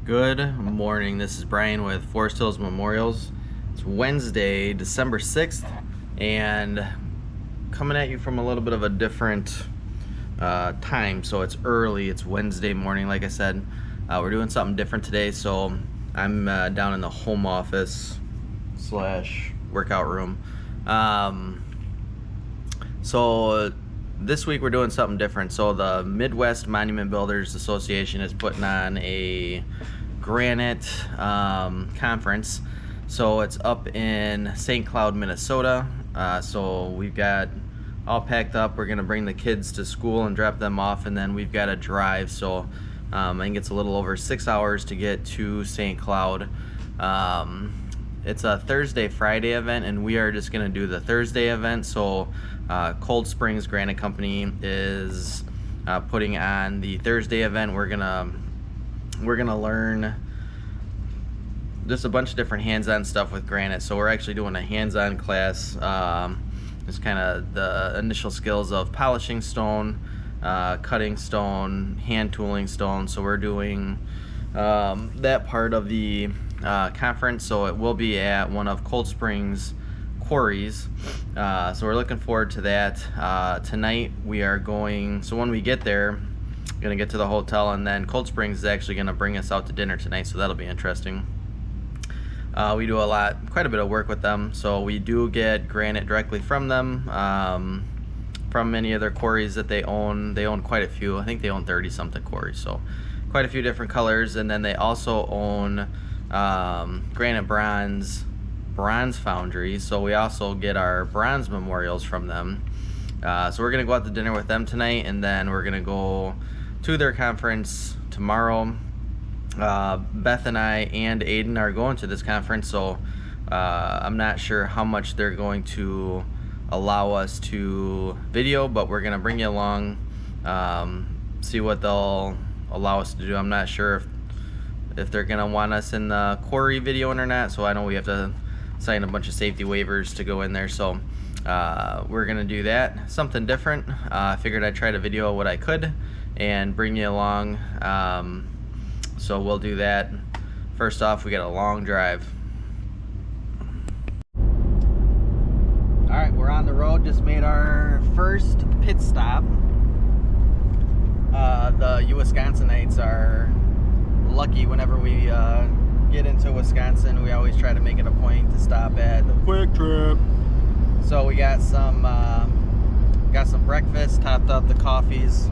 Good morning, this is Brian with Forest Hills Memorials. It's Wednesday, December 6th, and coming at you from a little bit of a different time. So it's early, it's Wednesday morning, like I said. We're doing something different today, so I'm down in the home office slash workout room. So this week we're doing something different. So the Midwest Monument Builders Association is putting on a granite conference. So it's up in St. Cloud, Minnesota. So we've got all packed up. We're gonna bring the kids to school and drop them off, and then we've got to drive. So I think it's a little over 6 hours to get to St. Cloud. It's a Thursday, Friday event, and we are just gonna do the Thursday event. So Coldsprings Granite Company is putting on the Thursday event. We're gonna learn just a bunch of different hands-on stuff with granite. So we're actually doing a hands-on class. It's kind of the initial skills of polishing stone, cutting stone, hand tooling stone. So we're doing that part of the conference. So it will be at one of Coldsprings quarries. So we're looking forward to that. Tonight we are going, so when we get there, gonna get to the hotel, and then Coldsprings is actually gonna bring us out to dinner tonight, so that'll be interesting. We do quite a bit of work with them, so we do get granite directly from them, from many of their quarries that they own. They own quite a few. I think they own 30 something quarries, so quite a few different colors. And then they also own granite bronze foundry, so we also get our bronze memorials from them. So we're gonna go out to dinner with them tonight, and then we're gonna go to their conference tomorrow. Beth and I and Aiden are going to this conference, so I'm not sure how much they're going to allow us to video, but we're gonna bring you along, see what they'll allow us to do. I'm not sure if they're gonna want us in the quarry videoing or not, so I know we have to sign a bunch of safety waivers to go in there. So we're gonna do that, something different. I figured I'd try to video what I could and bring you along. So we'll do that. First off, we got a long drive. All right, we're on the road. Just made our first pit stop. The Wisconsinites are lucky whenever we get into Wisconsin. We always try to make it a point to stop at the Quick Trip. So we got some breakfast, topped up the coffees.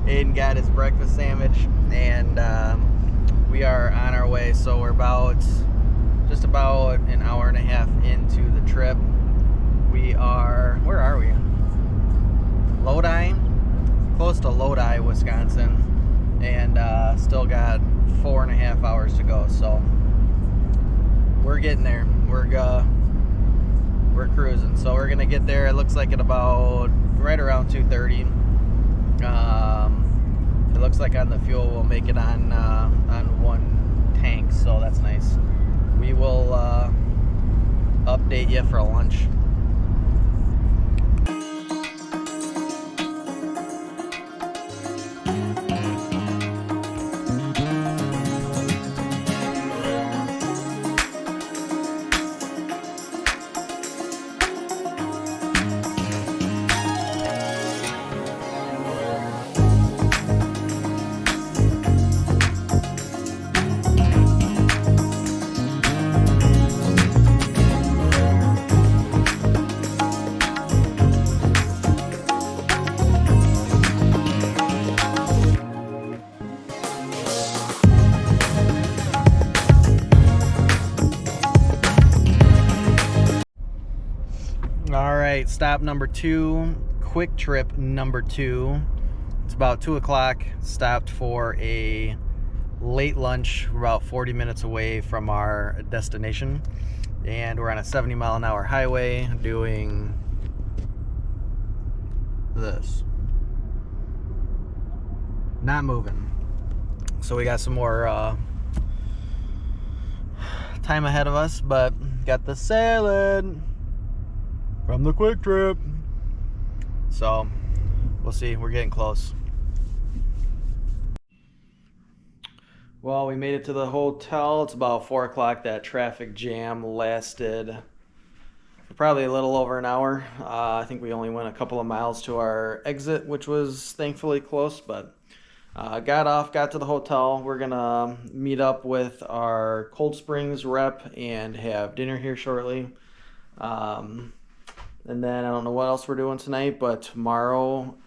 Aiden got his breakfast sandwich, and we are on our way. So we're just about an hour and a half into the trip. We are, where are we? Lodi, close to Lodi, Wisconsin, and still got 4.5 hours to go. So we're getting there. We're cruising. So we're gonna get there. It looks like at about right around 2:30. It looks like on the fuel we'll make it on one tank, so that's nice. We will update you for lunch. All right, stop number 2, Quick Trip number 2. It's about 2 o'clock. Stopped for a late lunch. We're about 40 minutes away from our destination, and we're on a 70-mile-an-hour highway doing this. Not moving. So we got some more time ahead of us, but got the salad from the Quick Trip. So we'll see. We're getting close. Well, we made it to the hotel. It's about 4 o'clock. That traffic jam lasted for probably a little over an hour. I think we only went a couple of miles to our exit, which was thankfully close, but got off, got to the hotel. We're gonna meet up with our Cold Springs rep and have dinner here shortly. And then I don't know what else we're doing tonight, but tomorrow,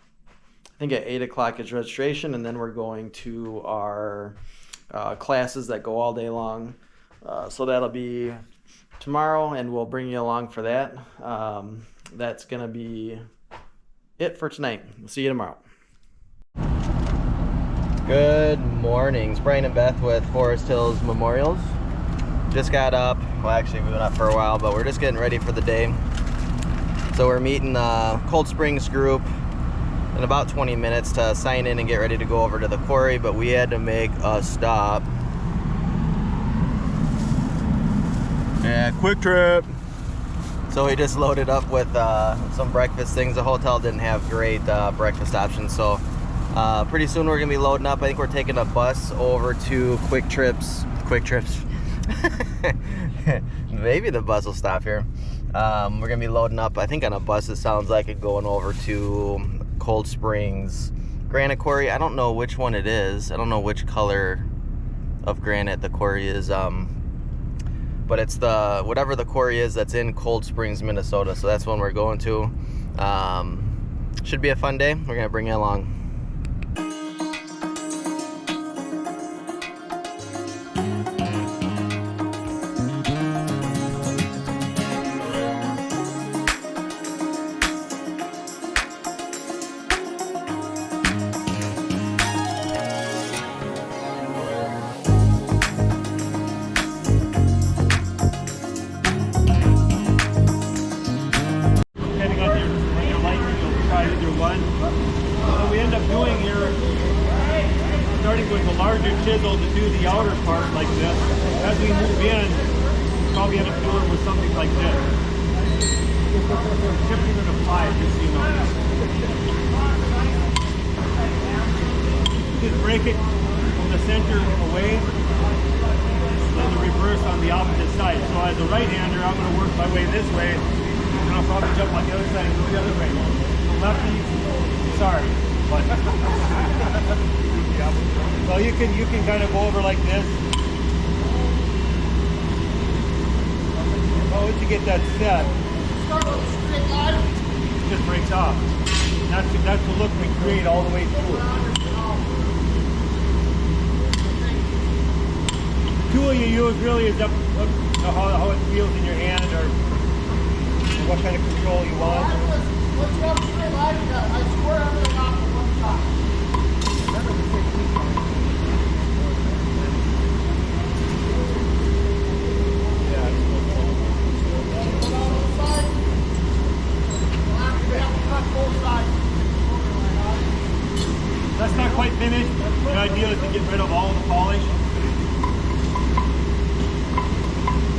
I think at 8 o'clock is registration, and then we're going to our classes that go all day long. So that'll be tomorrow, and we'll bring you along for that. That's going to be it for tonight. We'll see you tomorrow. Good morning. It's Brian and Beth with Forest Hills Memorials. Just got up. Well, actually, we've been up for a while, but we're just getting ready for the day. So we're meeting the Cold Springs group in about 20 minutes to sign in and get ready to go over to the quarry, but we had to make a stop. Yeah, quick trip. So we just loaded up with some breakfast things. The hotel didn't have great breakfast options, so pretty soon we're gonna be loading up. I think we're taking a bus over to Quick Trips. Maybe the bus will stop here. We're gonna be loading up, I think, on a bus. It sounds like it going over to Cold Springs Granite Quarry. I don't know which one it is. I don't know which color of granite the quarry is, but it's the whatever the quarry is that's in Cold Springs, Minnesota. So that's one we're going to. Should be a fun day. We're gonna bring you along. What we end up doing here, starting with the larger chisel to do the outer part like this. As we move in, we'll probably end up doing with something like this. Shifting it applied, just so you know. Just break it from the center away, then the reverse on the opposite side. So as a right-hander, I'm going to work my way this way, and I'll probably jump on the other side and go the other way. Lefty, sorry, but yeah. So you can kind of go over like this. Once you get that set, it just breaks off. That's the look we create all the way through. The tool you use really is up how it feels in your hand, or what kind of control you want. What's up straight line? I swear everything off on one side. Yeah. That's not quite finished. The idea is to get rid of all the polish.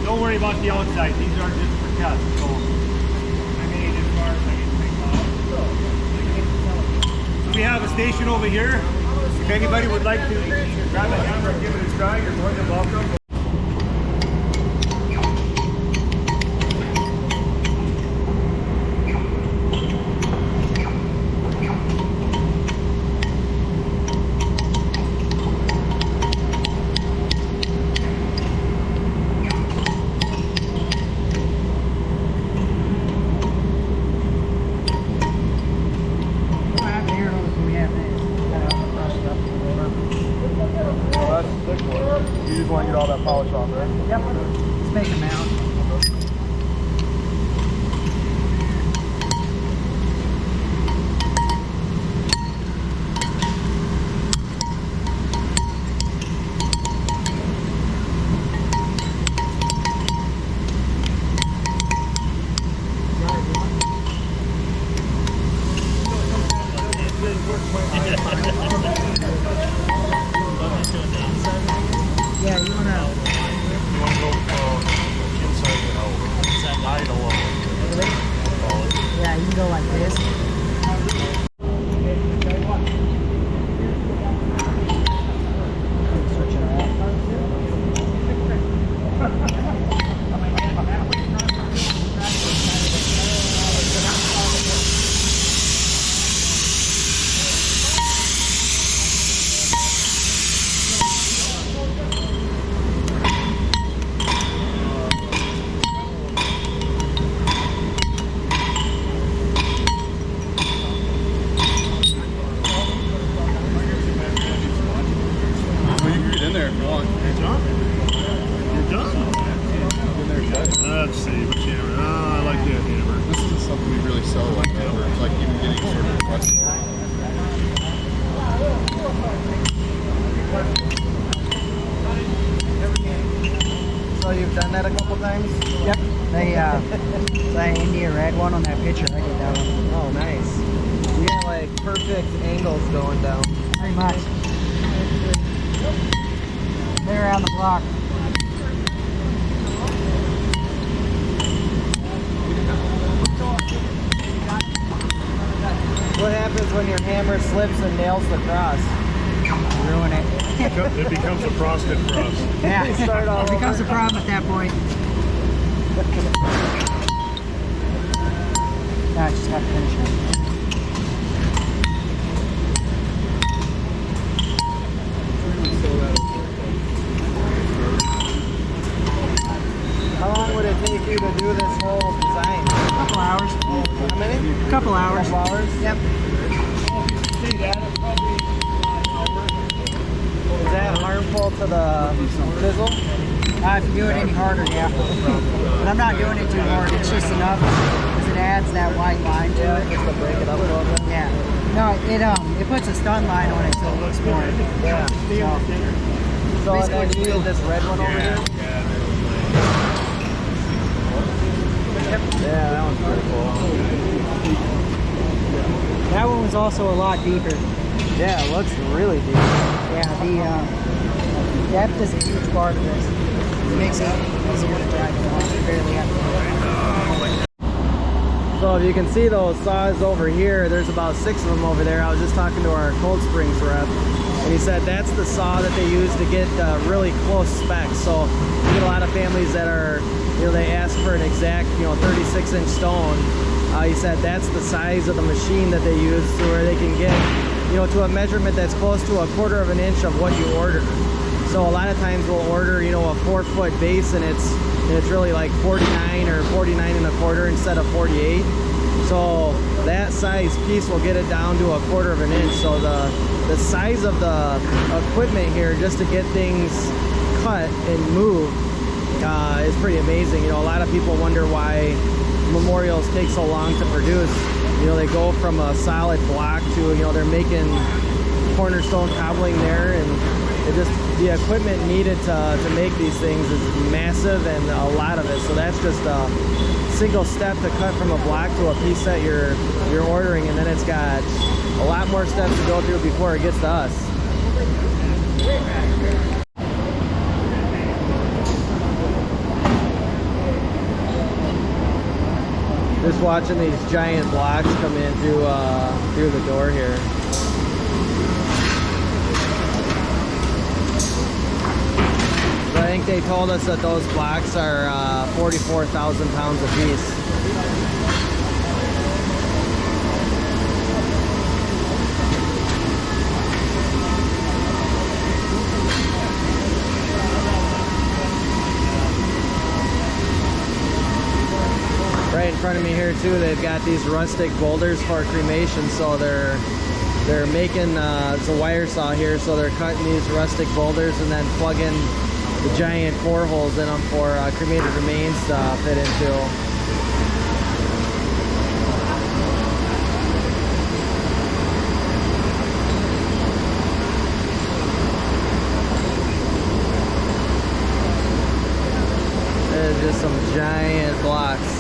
Don't worry about the outside. These are just for tests. So we have a station over here. If anybody would like to grab a hammer and give it a try, you're more than welcome. You just want to get all that polish off, right? Yep. Let's make them out. Yeah, you want to go inside the hole. Inside alone. Yeah, you can go like this. couple times? Yep. That India red one on that picture, I did that one. Oh, nice. You got like perfect angles going down. Pretty much. They're around the block. What happens when your hammer slips and nails the cross? Ruin it. It becomes a frosted cross. Yeah. Start all It becomes a over. problem at that point. No, I just got to finish it. How long would it take you to do this whole design? Couple hours. How many? Couple hours. Couple hours? Yep. Is that harmful to the chisel? If you do it any harder, yeah. But I'm not doing it too hard. It's just enough because it adds that white line to it. Just to break it up a little bit? Yeah. No, it puts a stun line on it so it looks more. Yeah. So and then you need this red one over here? Yeah, that one's pretty cool. That one was also a lot deeper. Yeah, it looks really deep. Yeah, the depth is a huge part of this. It makes it easier to drive along. You barely have to. So if you can see those saws over here, there's about 6 of them over there. I was just talking to our Coldsprings rep, and he said that's the saw that they use to get really close specs. So you get a lot of families that are, they ask for an exact, 36-inch stone. He said that's the size of the machine that they use to where they can get, to a measurement that's close to 1/4 of an inch of what you order. So a lot of times we'll order, a 4-foot base, and it's really like 49 or 49 1/4 instead of 48. So that size piece will get it down to 1/4 of an inch. So the size of the equipment here just to get things cut and moved is pretty amazing. A lot of people wonder why memorials take so long to produce. They go from a solid block to, they're making cornerstone cobbling there, and the equipment needed to make these things is massive, and a lot of it. So that's just a single step to cut from a block to a piece that you're ordering, and then it's got a lot more steps to go through before it gets to us. Just watching these giant blocks come in through the door here. So I think they told us that those blocks are 44,000 pounds a piece. Right in front of me here too, they've got these rustic boulders for cremation. So they're making it's a wire saw here, so they're cutting these rustic boulders and then plugging the giant core holes in them for cremated remains to fit into. There's just some giant blocks.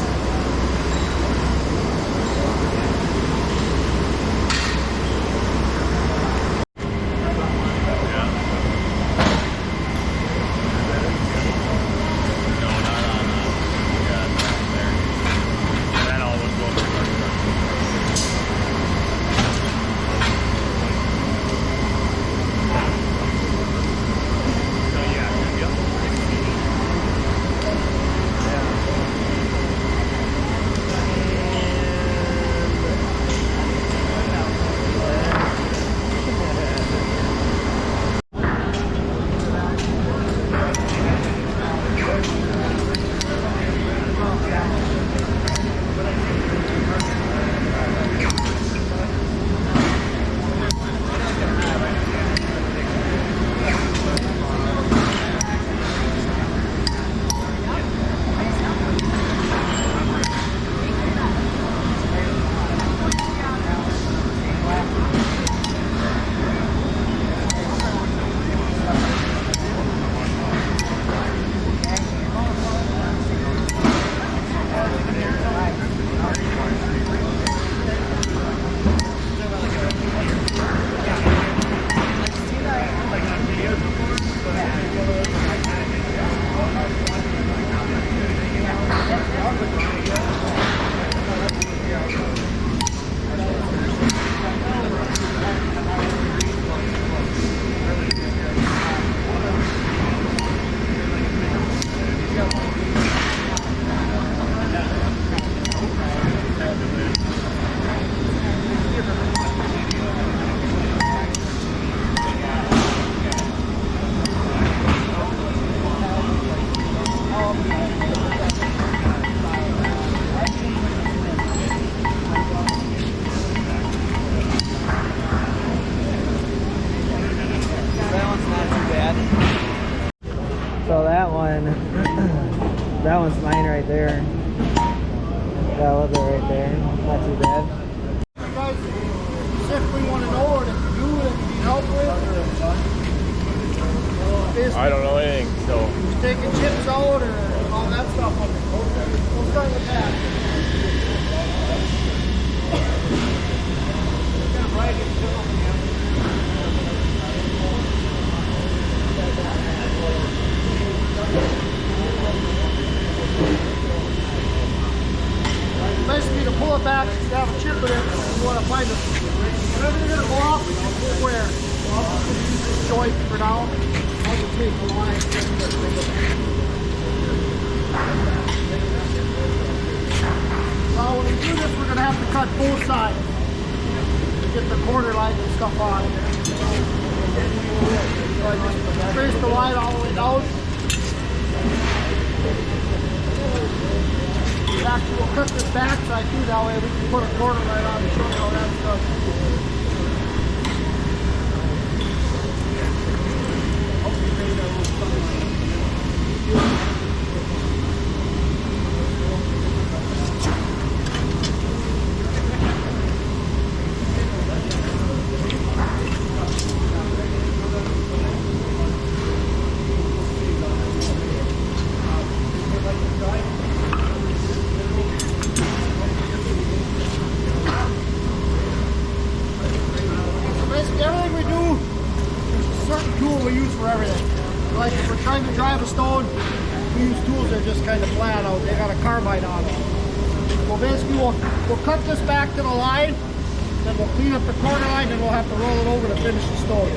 we want to know, or that you do, that you need help with? Or I don't know anything, so. just taking chips out or all that stuff. We'll start with that. Basically, to pull it back, you have a chip in it, you want to find it. Whenever you're going to go off, it's square. This joint for now. I'll just take the line. Now, when we do this, we're going to have to cut both sides to get the corner line and stuff on. So I just trace the line all the way down. Actually, we'll cut this back side too, that way we can put a corner right on and show you all that stuff. We use for everything. Like if we're trying to drive a stone, we use tools that are just kind of flat out. They got a carbide on them. So basically we'll cut this back to the line, then we'll clean up the corner line, and we'll have to roll it over to finish the stone.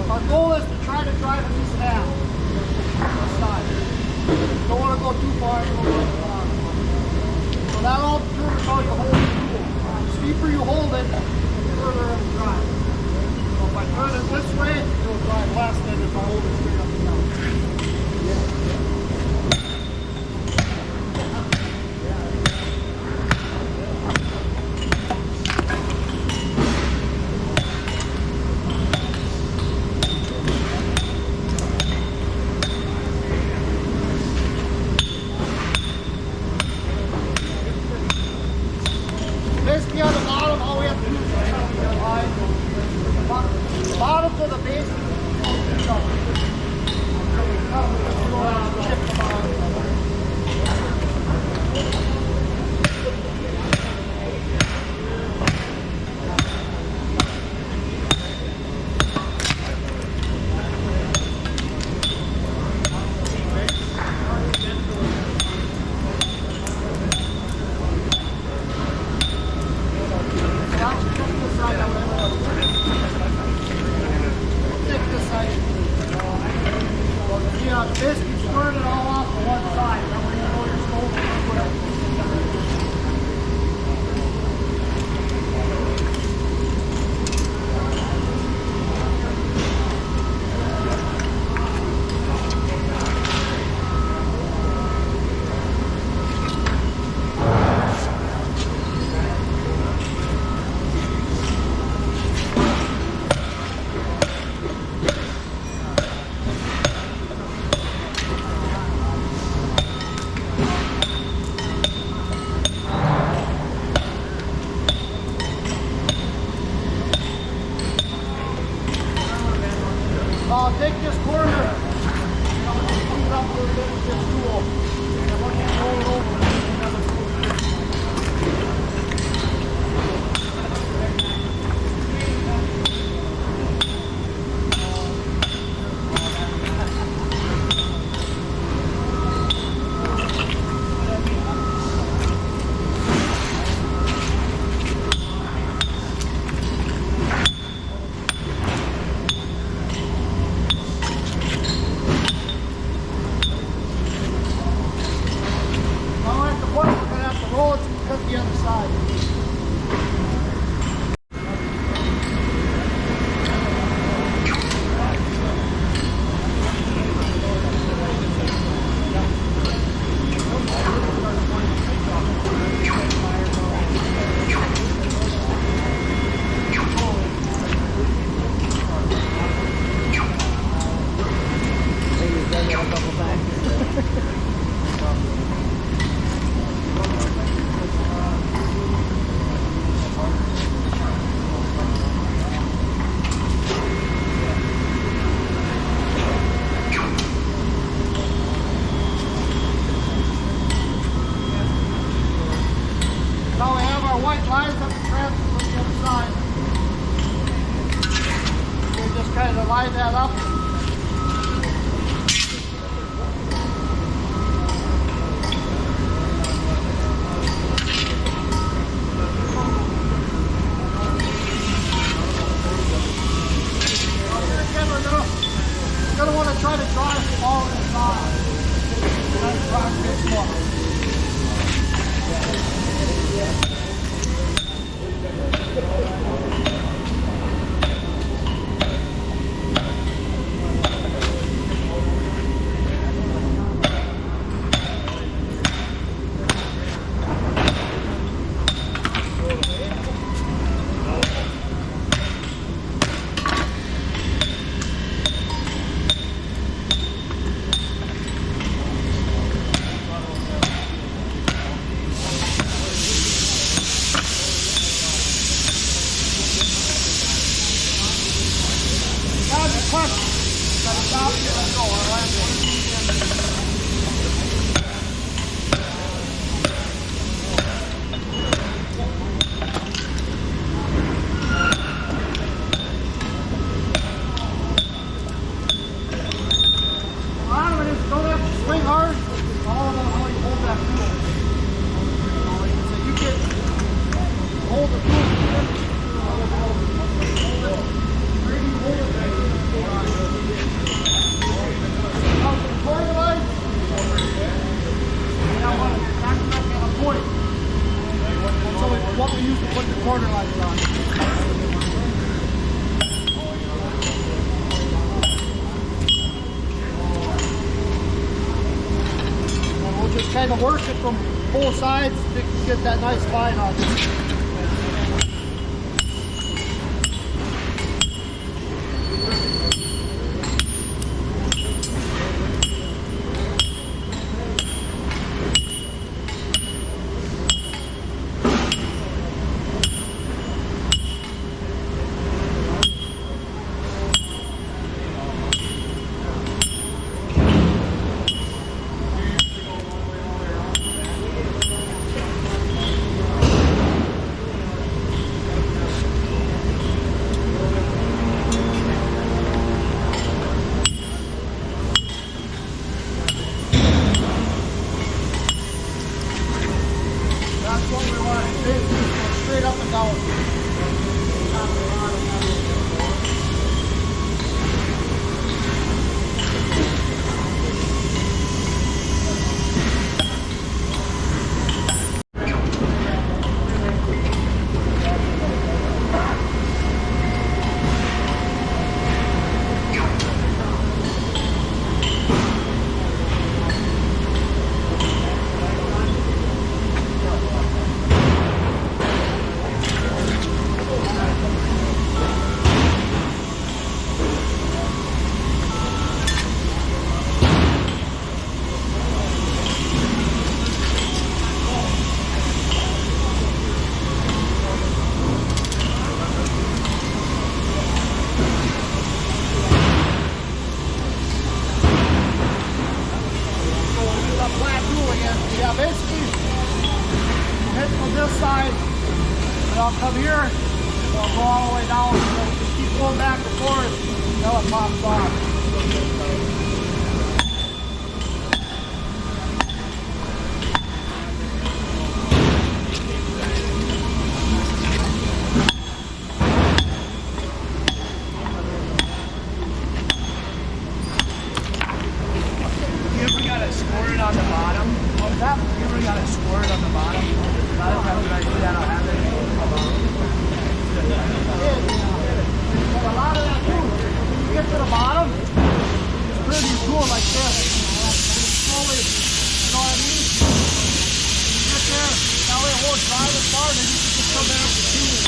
Our goal is to try to drive at least half this side. Don't want to go too far. So that all determines how you hold the tool. The steeper you hold it, the further it will drive. So if I turn it this way, it will drive less than if I hold it straight up and down. Basically on the bottom, all we have to do is cut the line. The bottom to the base, chip the bottom. Basically squaring it all off to one side. That way you know your stove is square. Take this corner, clean it up a little bit with this tool, and when you roll it over, another tool. The other side. white lines on the transom on the other side. So just kind of line that up. You're going to want to try to drive from all inside. That's practice one. What we use to put the quarter lines on. And we'll just kind of work it from both sides to get that nice line on it. I'll come here, and I'll go all the way down, and just keep going back and forth until it pops off. You ever got it squirted on the bottom? What was that? You ever got it squirted on the bottom? A lot of times when I do that, I'll have it. But a lot of that too, when you get to the bottom, it's pretty cool like this. Slowly, you know what I mean? You get there, that way it won't drive as far, and then you can just come in with the tube.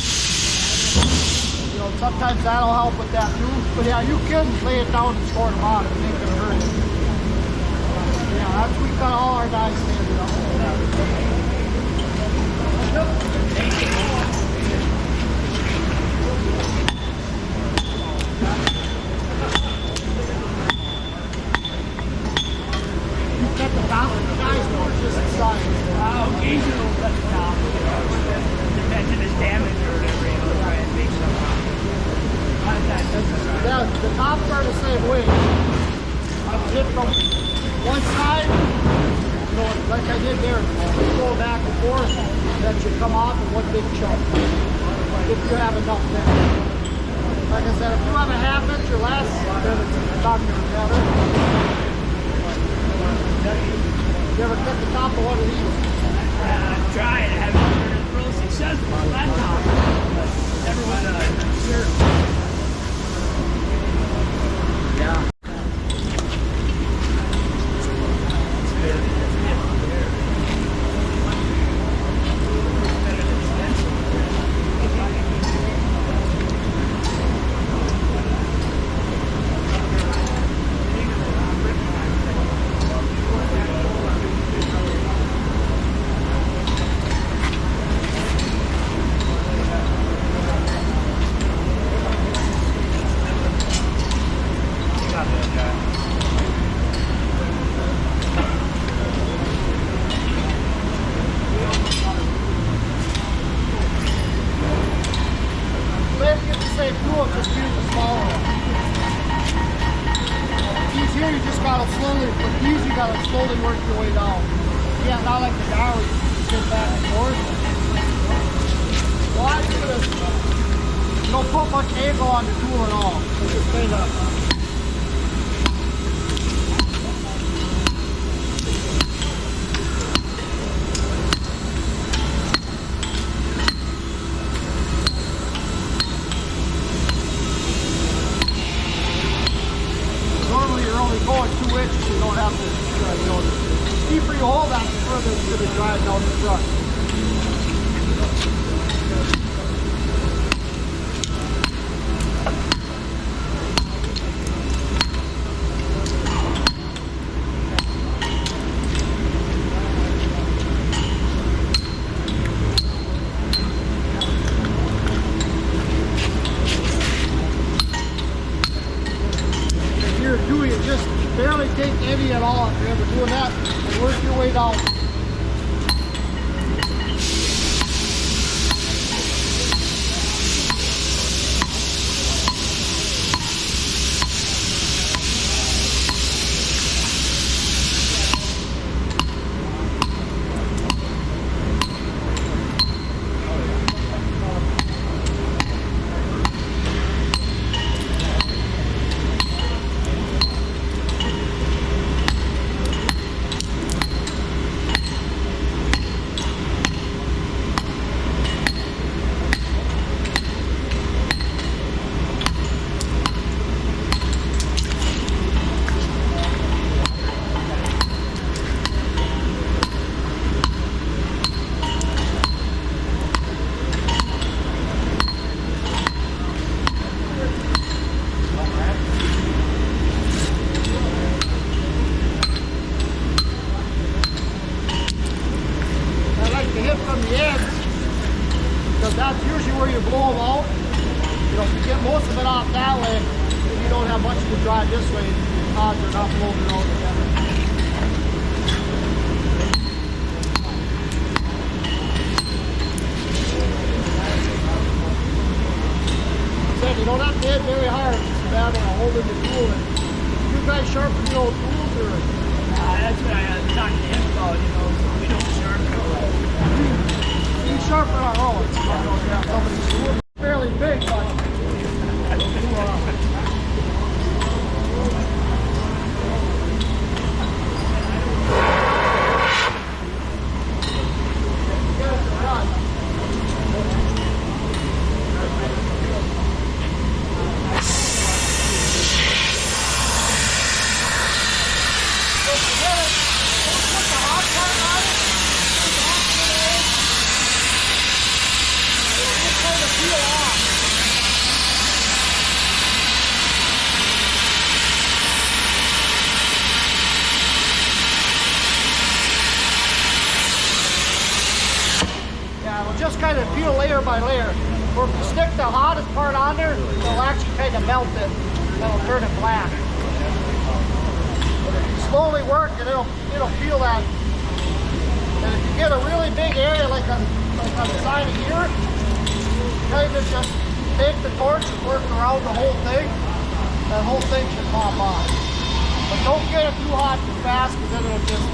You know, sometimes that'll help with that too. But yeah, you can lay it down and score the bottom. It ain't gonna hurt it. Yeah, that's we got all our guys standing up with that. You cut the top of the guys or just the side? Occasionally we'll cut the top. Depends like I did there, go back and forth, that should come off in one big chunk. If you have enough there. Like I said, if you have a half inch or less, then it's not going to matter. You ever cut the top of one of these? I've tried. I haven't been real successful on that top. Never went sure. Yeah. Here you just gotta slowly, but these you gotta slowly work your way down. Yeah, not like the guy where you sit back and forth. Well, I do this. You don't put much angle on the tool at all. It's just kind of. Going 2 inches, you don't have to, you know, the deeper you hold that, the further it's going to drive down the front. If you're doing it, just barely take any at all if you're ever doing that, and work your way down. That's usually where you blow them out. You know, if you get most of it off that way, then you don't have much to drive this way. Odds are not blowing it all together. You don't have to hit very hard. It's bad when I'm holding the tool. And you guys sharpen your old tools, or? That's what I talked to him about, you know, so we don't sharpen it. We sharpen our own. Somebody's fairly big, but just kind of peel layer by layer. Or if you stick the hottest part on there, it'll actually kind of melt it. It'll turn it black. But if you slowly work it, it'll peel that. And if you get a really big area like on the side of here, kind of just take the torch and work around the whole thing. That whole thing should pop off. But don't get it too hot too fast, because then it'll just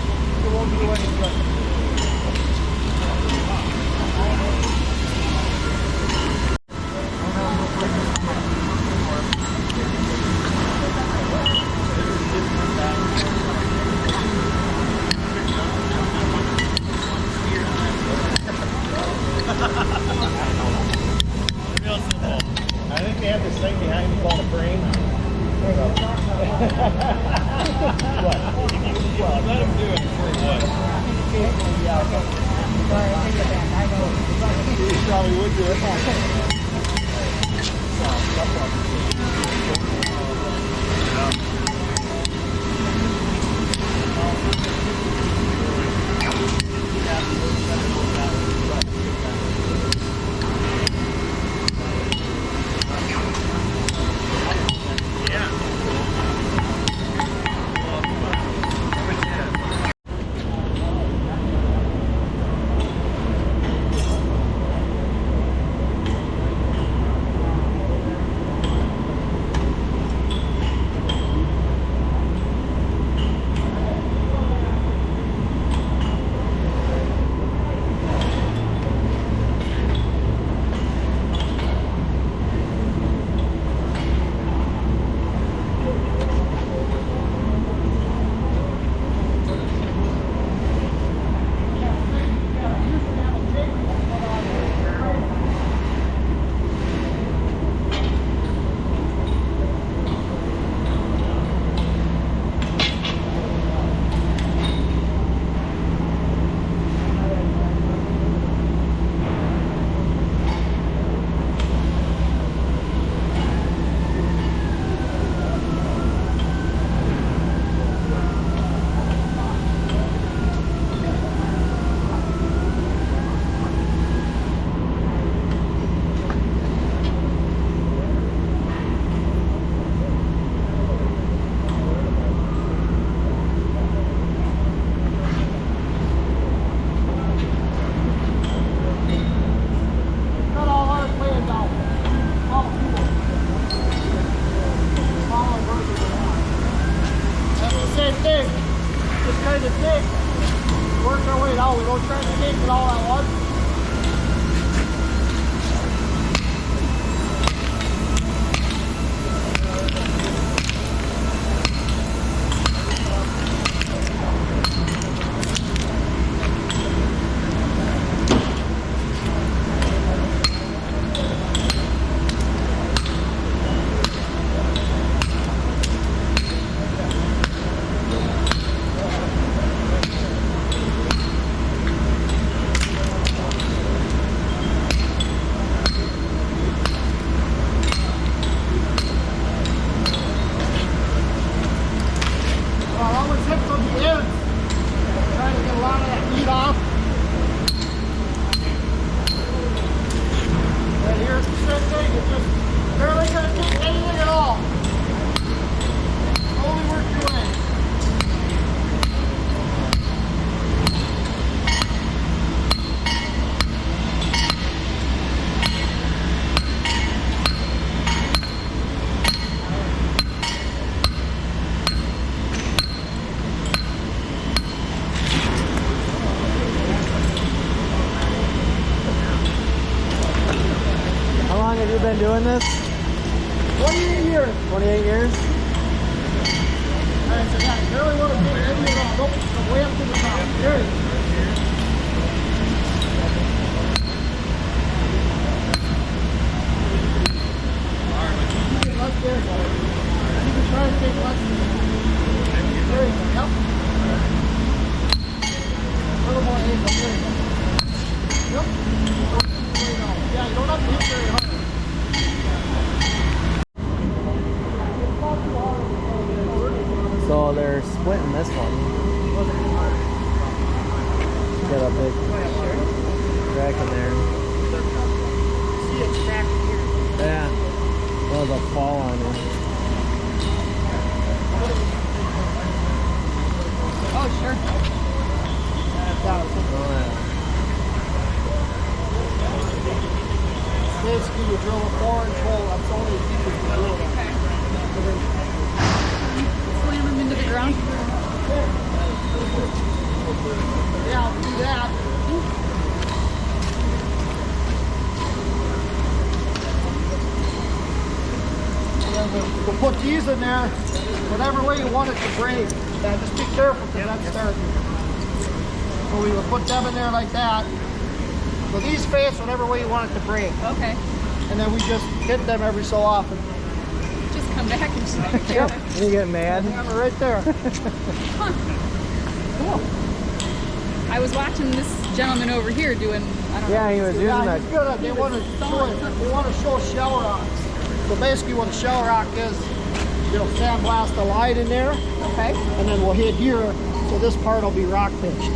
it won't do any good. Real simple. I think they have this thing behind me called a frame. What? Well, let them do it for what? You probably would do it. Same thing, just kind of thick. Work our way out. We don't try to take it all at once. Been doing this? 28 years. 28 years? Alright, so yeah, you really want to get any of that. Nope, way up to the top. There it is. Less there, guys. You can try to take less than that. There you go. Yep. A little more angle. There you go. Yep. Yeah, you don't have to hit very hard. So they're splitting this one. Got a big crack in there. See, it's back here. Yeah. Well, they'll fall on you. Oh, sure. Oh, Basically, you drill a 4-inch hole. That's the only deep as you drill it. Slam them into the ground. Yeah, I'll do that. And then we'll put these in there, whatever way you want it to break. Yeah, just be careful because that's starting. So we will put them in there like that. So these face whatever way you want it to break. Okay. And then we just hit them every so often. Just come back and smack it. Yep. You get mad? Hammer right there. Cool. I was watching this gentleman over here doing, I don't know. Yeah, he was using Yeah, that. he's good at, they want to show shell rocks. So basically what a shell rock is, you'll sandblast a line in there, Okay. and then we'll hit here, so this part will be rock pitched.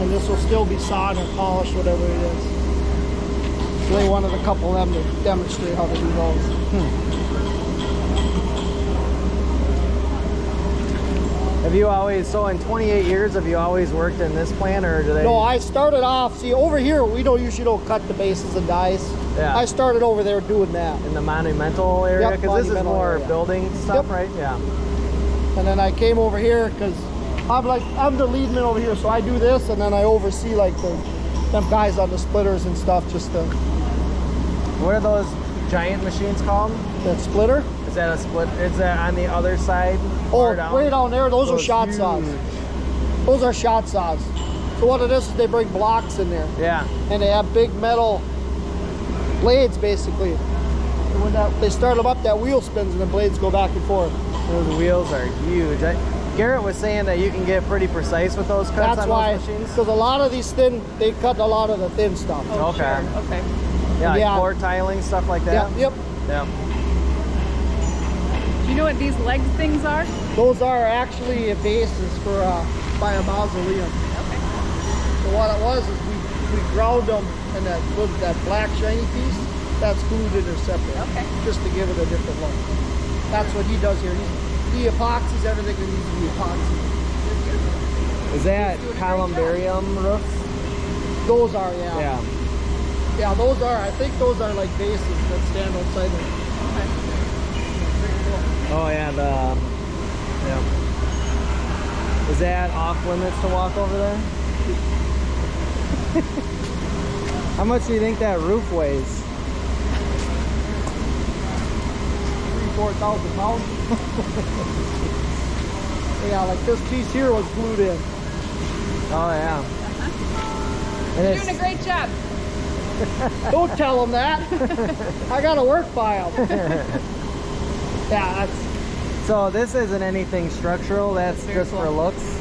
And this will still be sawed or polished, whatever it is. So they wanted a couple of them to demonstrate how to do those. Have you always, so in 28 years, have you always worked in this plant, or do they? No, I started off, see over here, we usually don't cut the bases and dies. Yeah. I started over there doing that. In the monumental area? Yep, Because this is monumental more area. building stuff, Yep. right? Yeah. And then I came over here because I'm the lead man over here, so I do this, and then I oversee like them guys on the splitters and stuff. Just the What are those giant machines called? that splitter. Is that a split? Is that on the other side? Oh, far down? way down there, those are Those shot huge. saws. Those are shot saws. So what it is they bring blocks in there, Yeah. and they have big metal blades basically. And when they start them up, that wheel spins and the blades go back and forth. Those wheels are huge. Garrett was saying that you can get pretty precise with those cuts That's on why, those machines. because a lot of these thin, they cut a lot of the thin stuff. Oh, Okay. sure. Okay. Yeah, like Yeah. floor tiling, stuff like that. Yep. Yeah. Do you know what these leg things are? Those are actually bases for by a mausoleum. Okay. So what it was is we ground them, and that black shiny piece, that's glued in or separate. Okay. Just to give it a different look. That's what he does here. He epoxies everything that needs to be epoxied. Is that Doing a great columbarium roofs? Those are, yeah. Yeah. Yeah, those are, I think those are like bases that stand outside of Okay. Oh yeah, yeah. Is that off limits to walk over there? How much do you think that roof weighs? 3,000-4,000 pounds. Yeah, like this piece here was glued in. Oh yeah. And You're it's, doing a great job. Don't tell them that. I got a work file. Yeah, that's, so this isn't anything structural, that's Very just for cool. looks?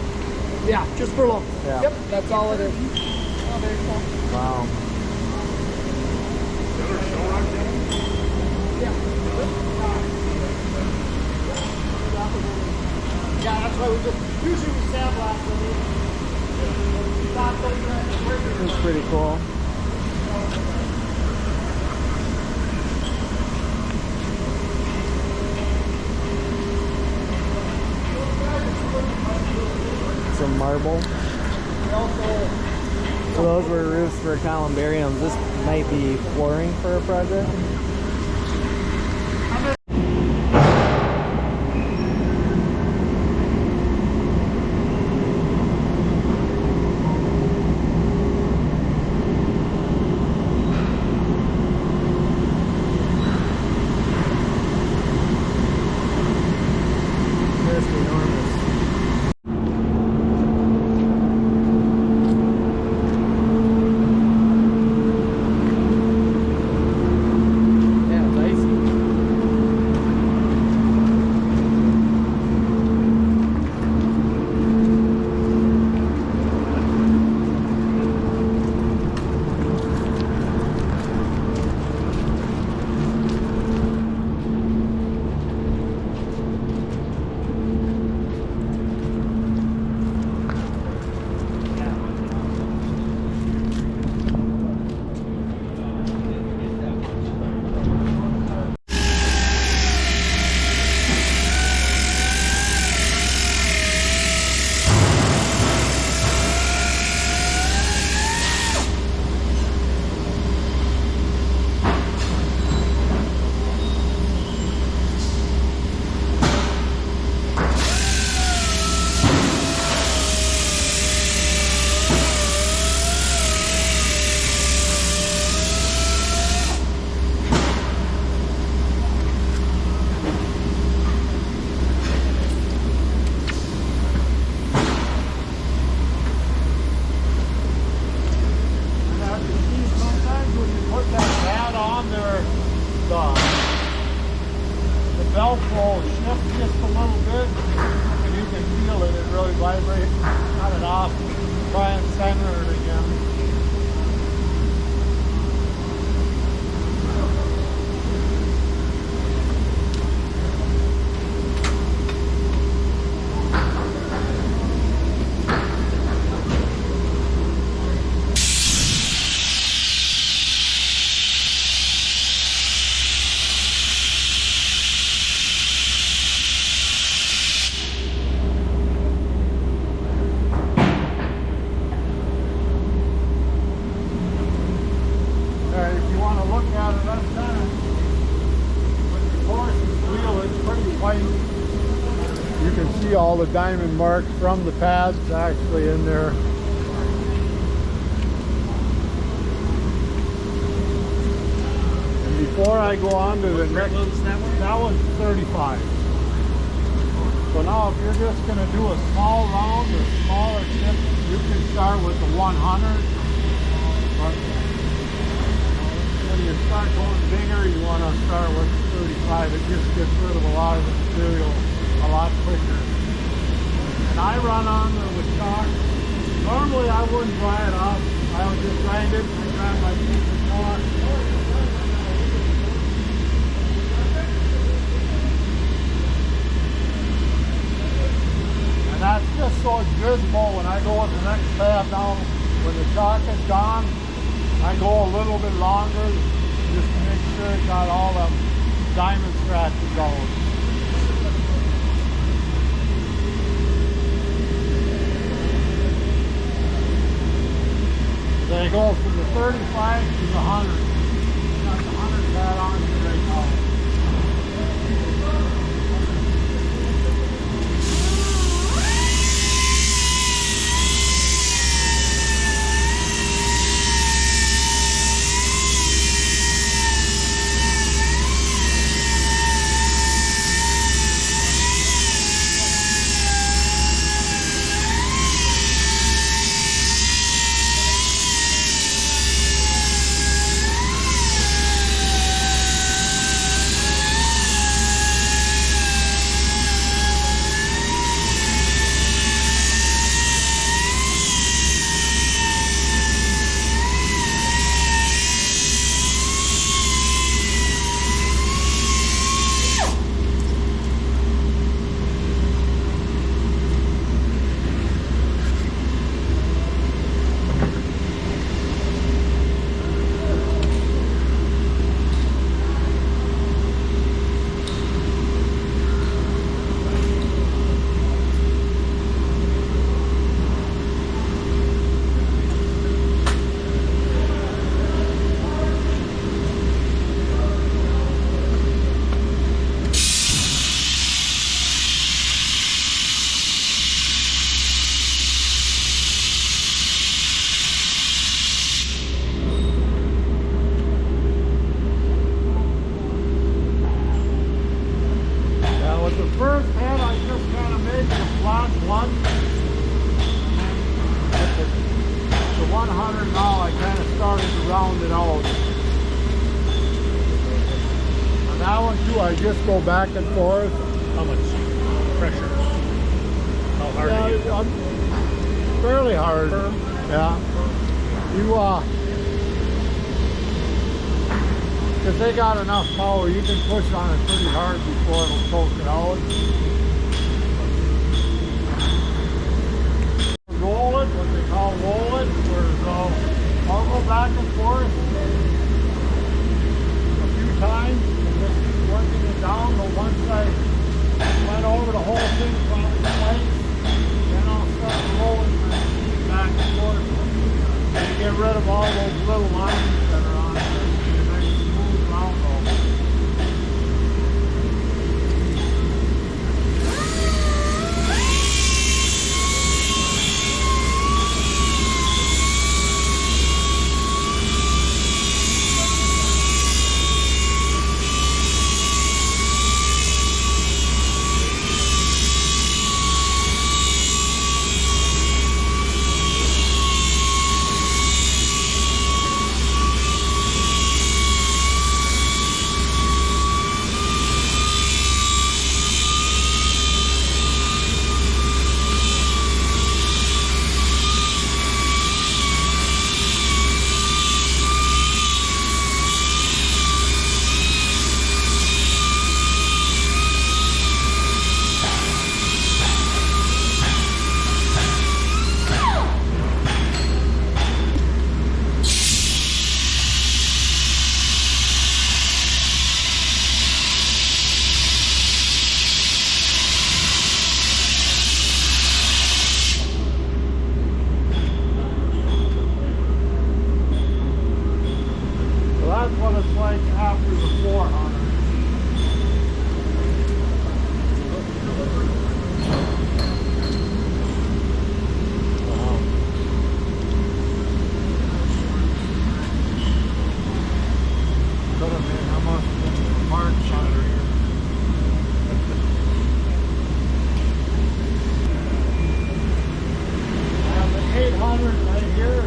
yeah, just for look. Yeah. Yep, that's all it is. Oh, very cool. Wow. Yeah, that's why we just usually we sandblast them. That's pretty cool. Some marble. So those were roofs for columbariums. This might be flooring for a project. Just enormous. the belt will shift just a little bit, and you can feel it. It really vibrates. Cut it off. Try and center it again. If you want to look at it up kind of with the horse's wheel, it's pretty white. You can see all the diamond marks from the pads actually in there. And before I go on to the next, that one's 35. So now if you're just going to do a small round or smaller tip, you can start with the 100. But when you start going bigger, you want to start with 35. It just gets rid of a lot of the material a lot quicker. And I run on with chalk. Normally I wouldn't dry it off. I would just grind it and grab my piece of chalk. And that's just so it's visible when I go with the next tab down. When the chalk is gone, I go a little bit longer just to make sure it got all the diamond scratches out. Then it goes from the 35 to the 100. Got the 100 pad on here right now. First head I just kind of made the flat one, and then the 100 now I kind of started to round it out. On that one too I just go back and forth. How much pressure? How hard are you? Fairly hard. Yeah. You because they got enough power, you can push on it pretty hard before it'll choke it out. Roll it, what they call roll it, where I'll go back and forth a few times and just keep working it down. But once I went over the whole thing from the place, then I'll start rolling back and forth and get rid of all those little lines that are on there. what it's like after the 400. Could have been how much March under here. And the 800 right here.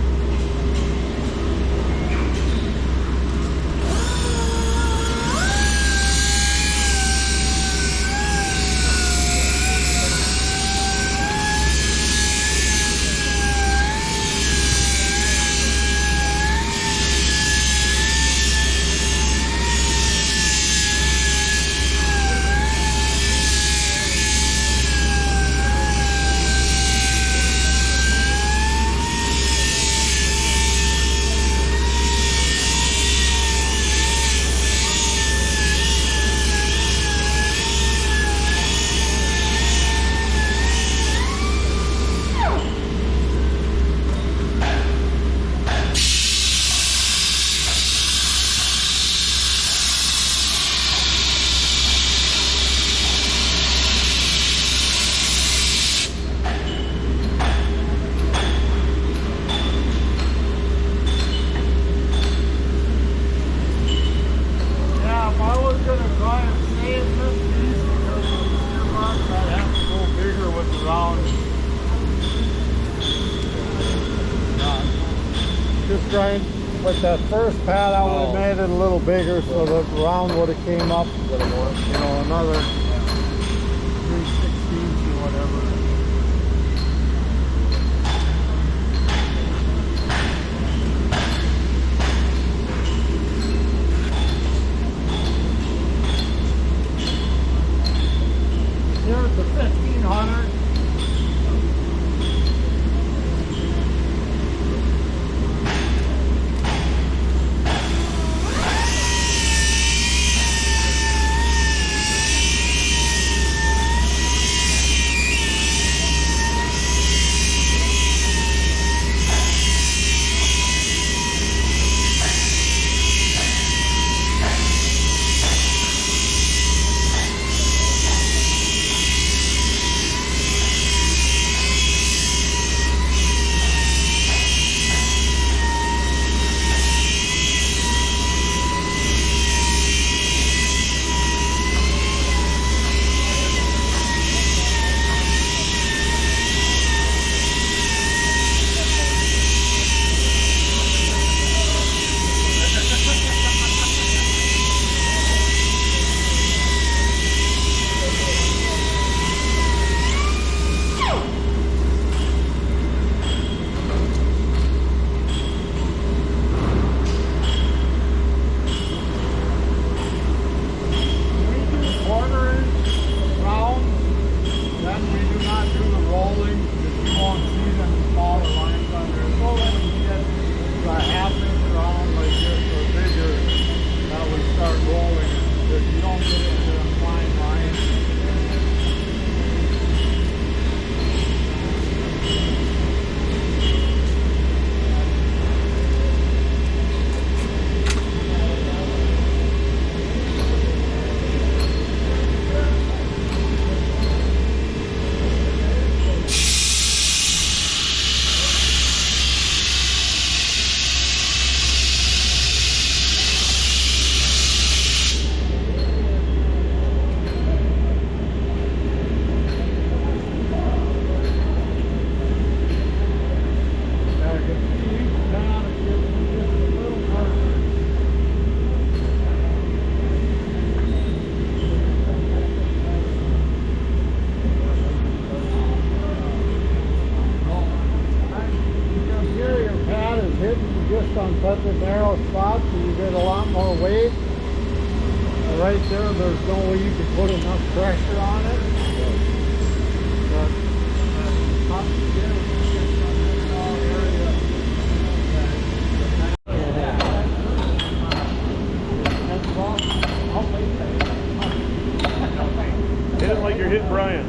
Just trying with that first pad, I would have made it a little bigger so the round would have came up, you know, another 3/16 or whatever. Here's the 1500. On such a narrow spot, so you get a lot more weight. Right there's no way you can put enough pressure on it. But tough to get it. Hit it like you're hitting Brian.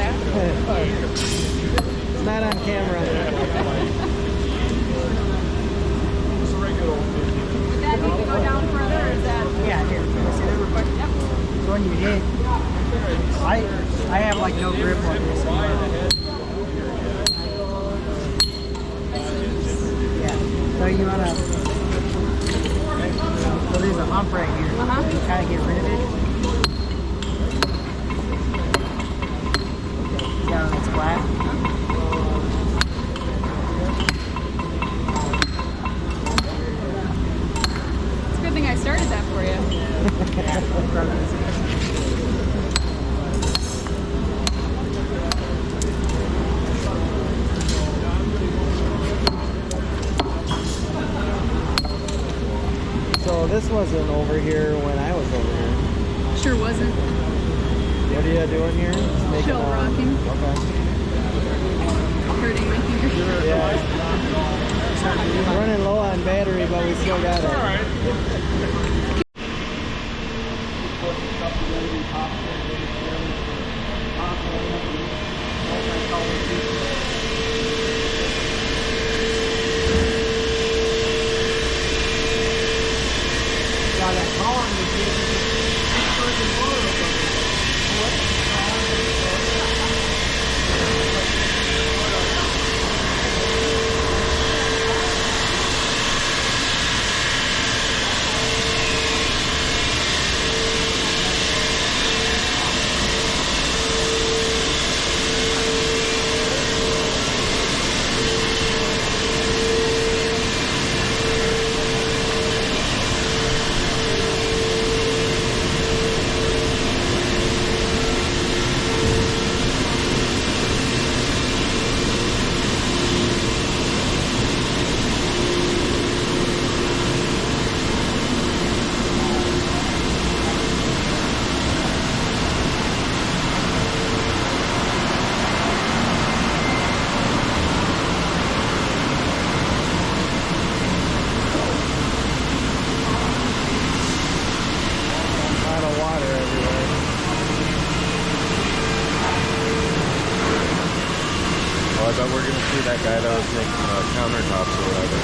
Yeah. It's not on camera. Would that need to go down further, or is that? Yeah, here. Can I see that real quick? Yep. So when you hit, I have like no grip on this. Yeah. So you wanna. So there's a hump right here. You kind of get rid of it. Down it's flat. It's a good thing I started that for you. So this wasn't over here when I was over here. Sure wasn't. What are you doing here? Just making, Chill rocking. Okay. Hurting my fingers. Yeah. Running low on battery, but we still got it. I bet we're gonna see that guy that was making countertops or whatever.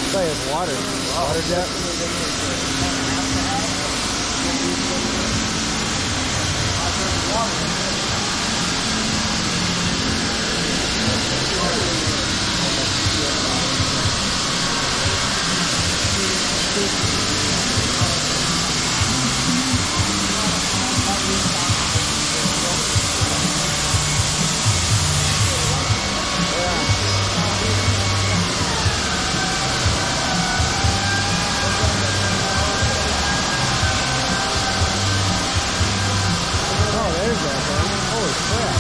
It's like it's water. Water jet. Oh, there's that thing. Holy crap.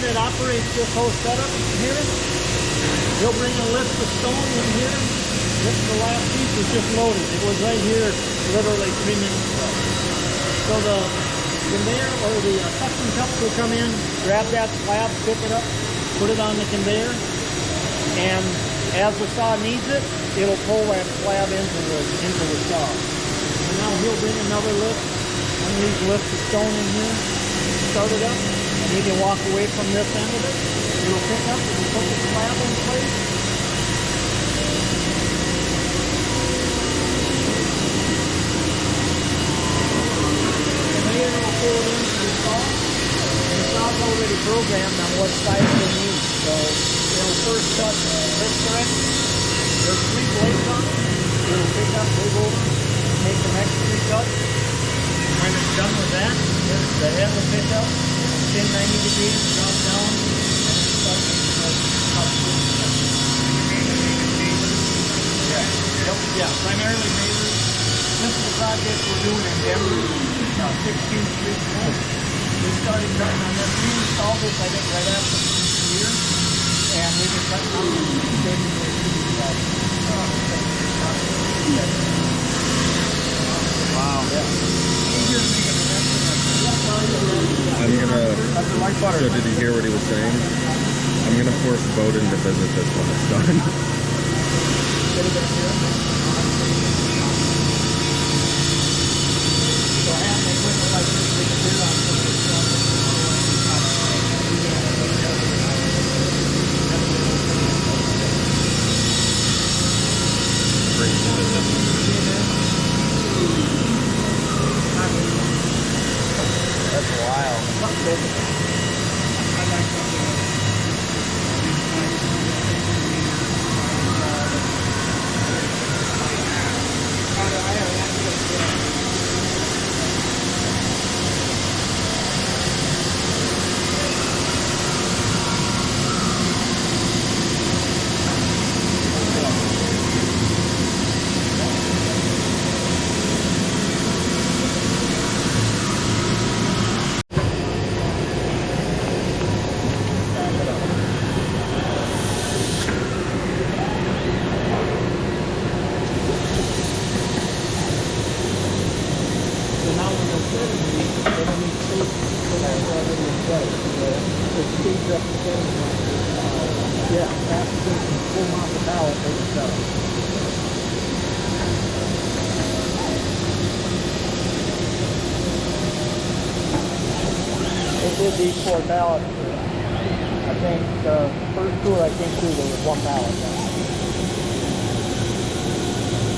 that operates this whole setup here. He'll bring a lift of stone in here. The last piece was just loaded. It was right here literally 3 minutes ago. So the conveyor or the suction cups will come in, grab that slab, pick it up, put it on the conveyor, and as the saw needs it, it'll pull that slab into the saw. And now he'll bring another lift, one of these lifts of stone in here, start it up, and he can walk away from this end of it. It'll pick up and put the slab in place. Pull it into the saw, and the saw's already programmed on what size they need. So it'll first cut this thread. There's 3 blades on it. It'll pick up, move over, make the next 3 cuts. When it's done with that, the head will pick up, spin 90 degrees, drop down, and start yeah, primarily neighbors. This is the project we're doing in Denver. 16th Street. We started cutting on this. We installed this, I think, right after the year. And we've been cutting on Wow. Yeah. So did you hear what he was saying? I'm gonna force Bowden to visit this when it's done. That's wild. Yeah, after you pull them off the pallet, they can sell them. They did these 4 pallets. I think the first tour I came through, there was 1 pallet.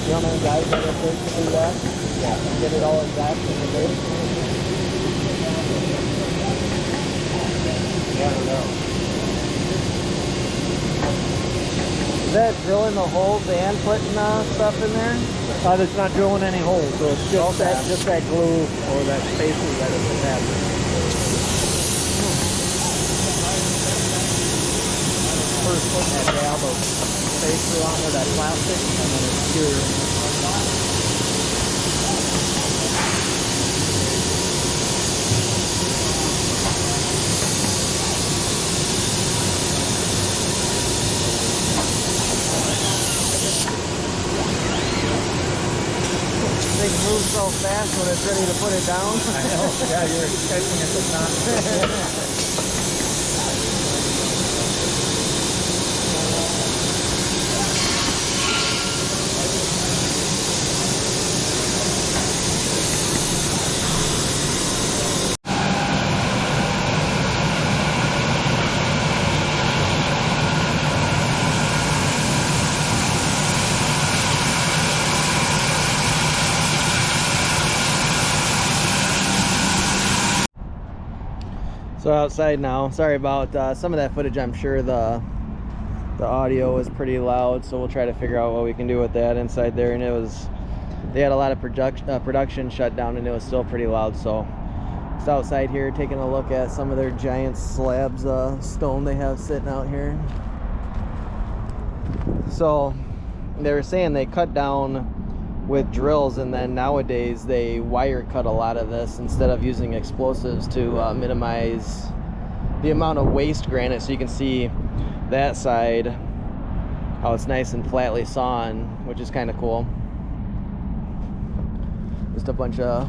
You know how many guys that it takes to do that? Yeah. Get it all exact in the base? Yeah, I don't know. Is that drilling the holes and putting stuff in there? It's not drilling any holes, so it's just that glue or that spacer that it's attached. First putting that dab of spacer on there, that plastic, and then it's cured. Moves so fast when it's ready to put it down. I know. Yeah, you're catching it, but not. So outside now, sorry about some of that footage. I'm sure the audio was pretty loud, so we'll try to figure out what we can do with that inside there. And they had a lot of production shut down, and it was still pretty loud. So it's outside here taking a look at some of their giant slabs of stone they have sitting out here. So they were saying they cut down with drills, and then nowadays they wire cut a lot of this instead of using explosives to minimize the amount of waste granite, so you can see that side, how it's nice and flatly sawn, which is kind of cool. Just a bunch of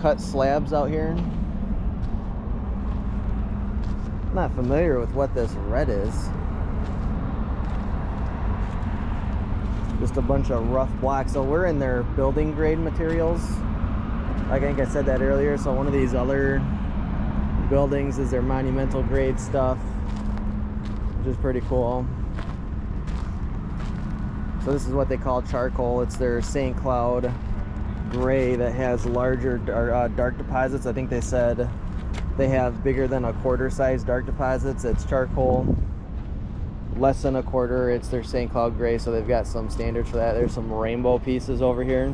cut slabs out here. I'm not familiar with what this red is. Just a bunch of rough blocks. So we're in their building grade materials. I think I said that earlier. So one of these other buildings is their monumental grade stuff, which is pretty cool. So this is what they call charcoal. It's their St. Cloud gray that has larger dark deposits. I think they said they have bigger than a quarter size dark deposits. It's charcoal. Less than a quarter, it's their St. Cloud gray, so they've got some standards for that. There's some rainbow pieces over here.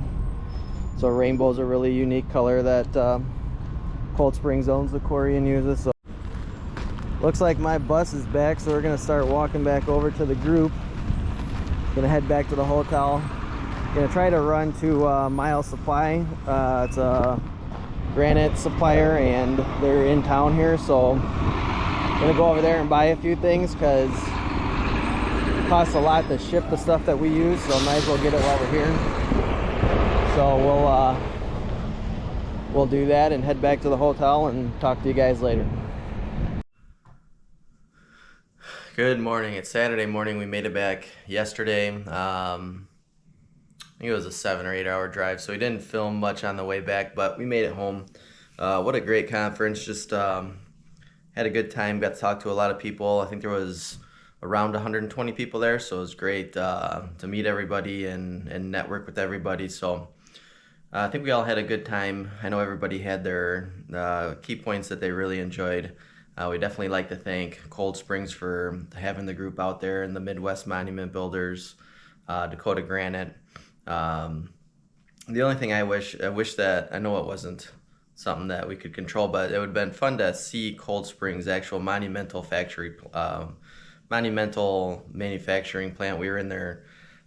So rainbow's a really unique color that Cold Springs owns, the quarry, and uses. So looks like my bus is back, so we're gonna start walking back over to the group. Gonna head back to the hotel. Gonna try to run to Mile Supply. It's a granite supplier and they're in town here, so gonna go over there and buy a few things because it costs a lot to ship the stuff that we use, so might as well get it while we're here. So we'll do that and head back to the hotel and talk to you guys later. Good morning. It's Saturday morning. We made it back yesterday. I think it was a 7 or 8 hour drive, so we didn't film much on the way back, but we made it home. What a great conference. Just had a good time. Got to talk to a lot of people. I think there was around 120 people there, so it was great to meet everybody and network with everybody. So I think we all had a good time. I know everybody had their key points that they really enjoyed. We definitely like to thank Cold Springs for having the group out there, and the Midwest Monument Builders, Dakota Granite. The only thing I wish that, I know it wasn't something that we could control, but it would have been fun to see Cold Springs' actual monumental manufacturing plant. We were in their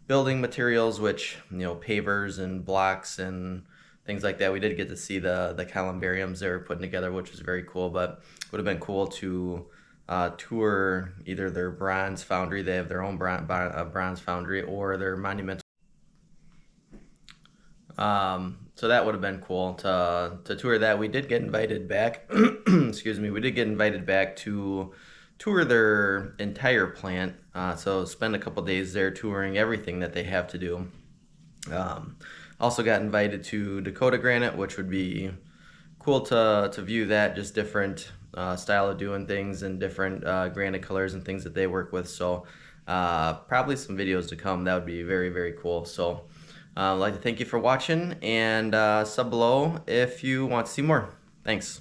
building materials, which, you know, pavers and blocks and things like that. We did get to see the columbariums they were putting together, which was very cool, but it would have been cool to tour either their bronze foundry. They have their own bronze foundry, or their monumental. So that would have been cool to tour that. We did get invited back. Excuse me. We did get invited back to tour their entire plant. So spend a couple days there touring everything that they have to do. Also got invited to Dakota Granite, which would be cool to view that, just different style of doing things and different granite colors and things that they work with. So probably some videos to come. That would be very, very cool. So I'd like to thank you for watching, and sub below if you want to see more. Thanks.